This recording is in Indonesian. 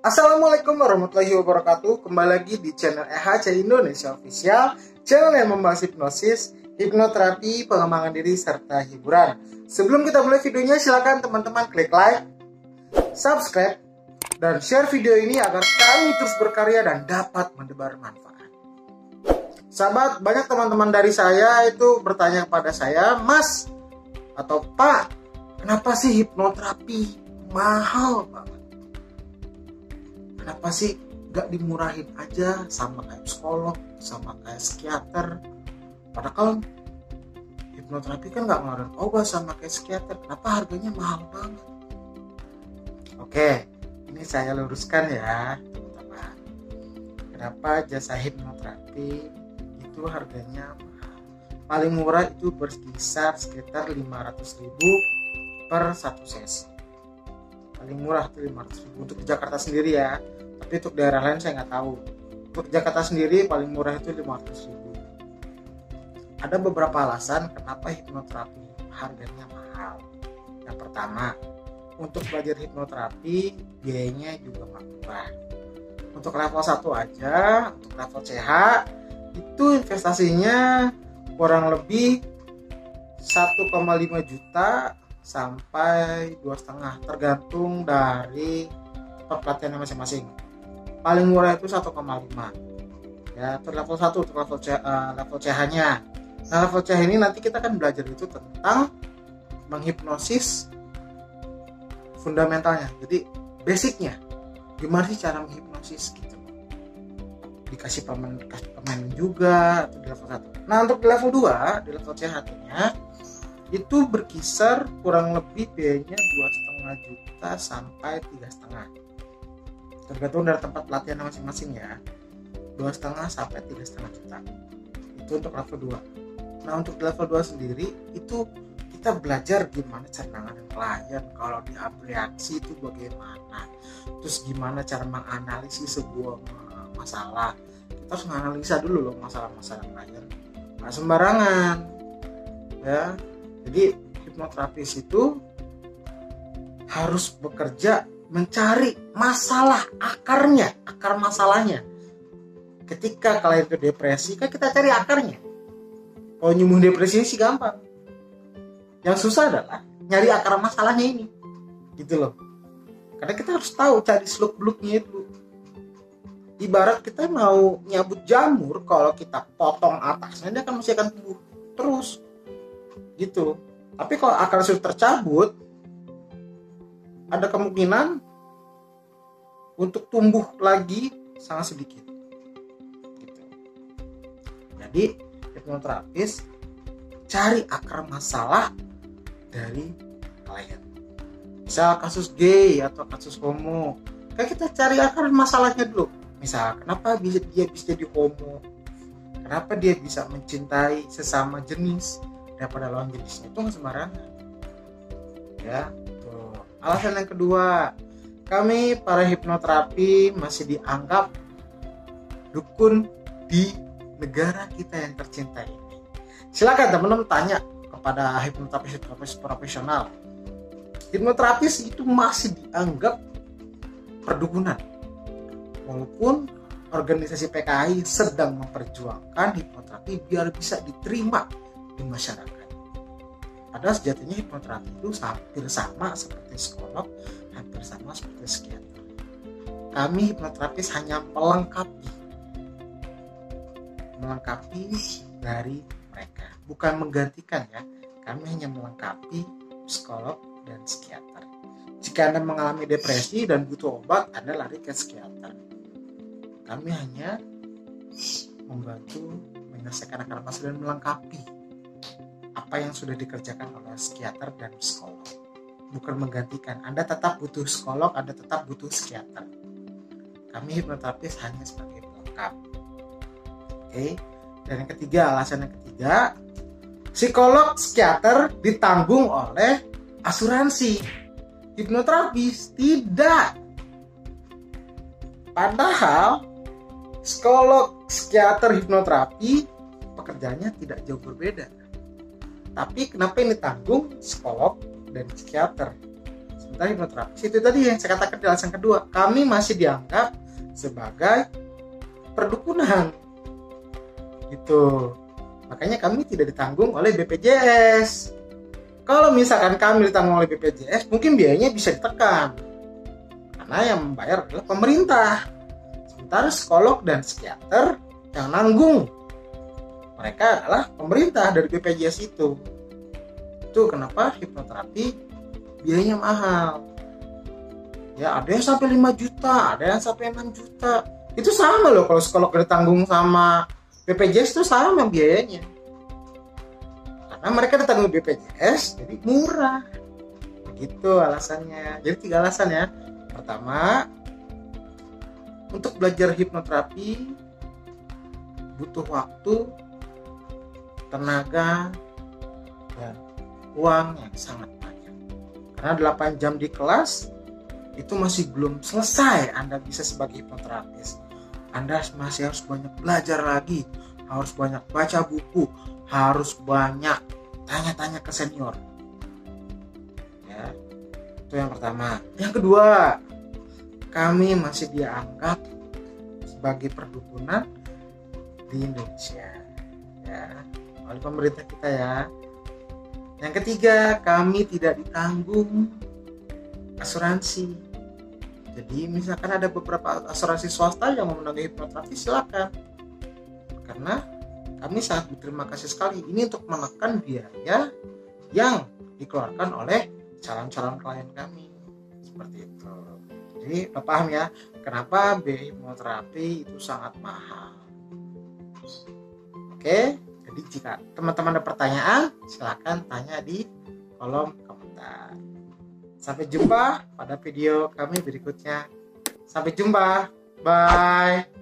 Assalamualaikum warahmatullahi wabarakatuh. Kembali lagi di channel EHC Indonesia Official, channel yang membahas hipnosis, hipnoterapi, pengembangan diri, serta hiburan. Sebelum kita mulai videonya, silakan teman-teman klik like, subscribe, dan share video ini agar kami terus berkarya dan dapat mendebar manfaat. Sahabat, banyak teman-teman dari saya itu bertanya kepada saya, Mas atau Pak, kenapa sih hipnoterapi mahal banget? Kenapa sih gak dimurahin aja sama kayak psikolog, sama kayak psikiater? Padahal hipnoterapi kan gak ngeluarin obat sama kayak psikiater. Kenapa harganya mahal banget? Oke, ini saya luruskan ya teman-teman. Kenapa jasa hipnoterapi itu harganya mahal? Paling murah itu berkisar sekitar 500.000 per satu sesi. Paling murah itu 500.000 untuk di Jakarta sendiri ya, tapi untuk daerah lain saya nggak tahu. Untuk Jakarta sendiri paling murah itu 500.000. Ada beberapa alasan kenapa hipnoterapi harganya mahal. Yang pertama, untuk belajar hipnoterapi biayanya juga nggak murah. Untuk level 1 aja, untuk level CH itu investasinya kurang lebih 1,5 juta sampai 2,5, tergantung dari tempat pelatihannya masing-masing. Paling murah itu 1,5 ya, itu level 1 untuk level CH nya. Nah, level CH ini nanti kita akan belajar itu tentang menghipnosis fundamentalnya, jadi basicnya gimana sih cara menghipnosis gitu. Dikasih pemain juga di level 1. Nah, untuk di level 2, di level CH nya itu berkisar kurang lebih biayanya 2,5 juta sampai 3,5, tergantung dari tempat pelatihan masing-masing ya. 2,5 sampai 3,5 juta itu untuk level 2. Nah, untuk level 2 sendiri itu kita belajar gimana cara nanganin klien kalau dia bereaksi itu bagaimana, terus gimana cara menganalisis sebuah masalah. Kita harus menganalisa dulu loh masalah-masalah klien, nggak sembarangan ya. Jadi hipnoterapis itu harus bekerja mencari masalah akarnya, akar masalahnya. Ketika kalian itu depresi, kan kita cari akarnya. Kalau nyembuhin depresi sih gampang. Yang susah adalah nyari akar masalahnya ini, gitu loh. Karena kita harus tahu cari seluk-beluknya itu. Ibarat kita mau nyabut jamur, kalau kita potong atasnya dia masih akan tumbuh terus. Gitu. Tapi kalau akar sudah tercabut, ada kemungkinan untuk tumbuh lagi sangat sedikit. Gitu. Jadi hipnoterapis cari akar masalah dari klien. Misal kasus gay atau kasus homo, kan kita cari akar masalahnya dulu. Misal kenapa dia bisa jadi homo, kenapa dia bisa mencintai sesama jenis daripada lawan jenisnya, itu nggak sembarangan ya. Tuh. Alasan yang kedua, kami para hipnoterapi masih dianggap dukun di negara kita yang tercinta ini. Silakan teman-teman tanya kepada hipnoterapis profesional, hipnoterapis itu masih dianggap perdukunan, walaupun organisasi PKI sedang memperjuangkan hipnoterapi biar bisa diterima di masyarakat. Padahal sejatinya hipnoterapi itu hampir sama seperti psikolog, hampir sama seperti psikiater. Kami hipnoterapis hanya melengkapi dari mereka, bukan menggantikan ya. Kami hanya melengkapi psikolog dan psikiater. Jika Anda mengalami depresi dan butuh obat, Anda lari ke psikiater. Kami hanya membantu menyelesaikan akar masalah dan melengkapi apa yang sudah dikerjakan oleh psikiater dan psikolog, bukan menggantikan. Anda tetap butuh psikolog, Anda tetap butuh psikiater. Kami hipnoterapis hanya sebagai pelengkap. Oke. Dan yang ketiga, alasan yang ketiga, psikolog, psikiater ditanggung oleh asuransi. Hipnoterapis tidak. Padahal psikolog, psikiater, hipnoterapi pekerjaannya tidak jauh berbeda. Tapi kenapa ini tanggung psikolog dan psikiater? Sementara hipnoterapis itu tadi yang saya katakan di alasan kedua, kami masih dianggap sebagai perdukunan gitu. Makanya kami tidak ditanggung oleh BPJS. Kalau misalkan kami ditanggung oleh BPJS, mungkin biayanya bisa ditekan karena yang membayar adalah pemerintah. Sementara psikolog dan psikiater yang nanggung mereka adalah pemerintah dari BPJS itu. Itu kenapa hipnoterapi biayanya mahal. Ya, ada yang sampai 5 juta, ada yang sampai 6 juta. Itu sama loh, kalau psikolog ditanggung sama BPJS itu sama biayanya. Karena mereka ditanggung BPJS, jadi murah. Begitu alasannya. Jadi 3 alasan ya. Pertama, untuk belajar hipnoterapi butuh waktu, tenaga, dan uang yang sangat banyak. Karena 8 jam di kelas itu masih belum selesai Anda bisa sebagai hipnoterapis. Anda masih harus banyak belajar lagi, harus banyak baca buku, harus banyak tanya-tanya ke senior. Ya, itu yang pertama. Yang kedua, kami masih dianggap sebagai perdukunan di Indonesia, ya, oleh pemerintah kita ya. Yang ketiga, kami tidak ditanggung asuransi. Jadi misalkan ada beberapa asuransi swasta yang mau menanggung hipnoterapi, silakan. Karena kami sangat berterima kasih sekali. Ini untuk menekan biaya yang dikeluarkan oleh calon-calon klien kami. Seperti itu. Jadi paham ya, kenapa biaya hipnoterapi itu sangat mahal. Oke, jadi jika teman-teman ada pertanyaan, silakan tanya di kolom komentar. Sampai jumpa pada video kami berikutnya. Sampai jumpa. Bye.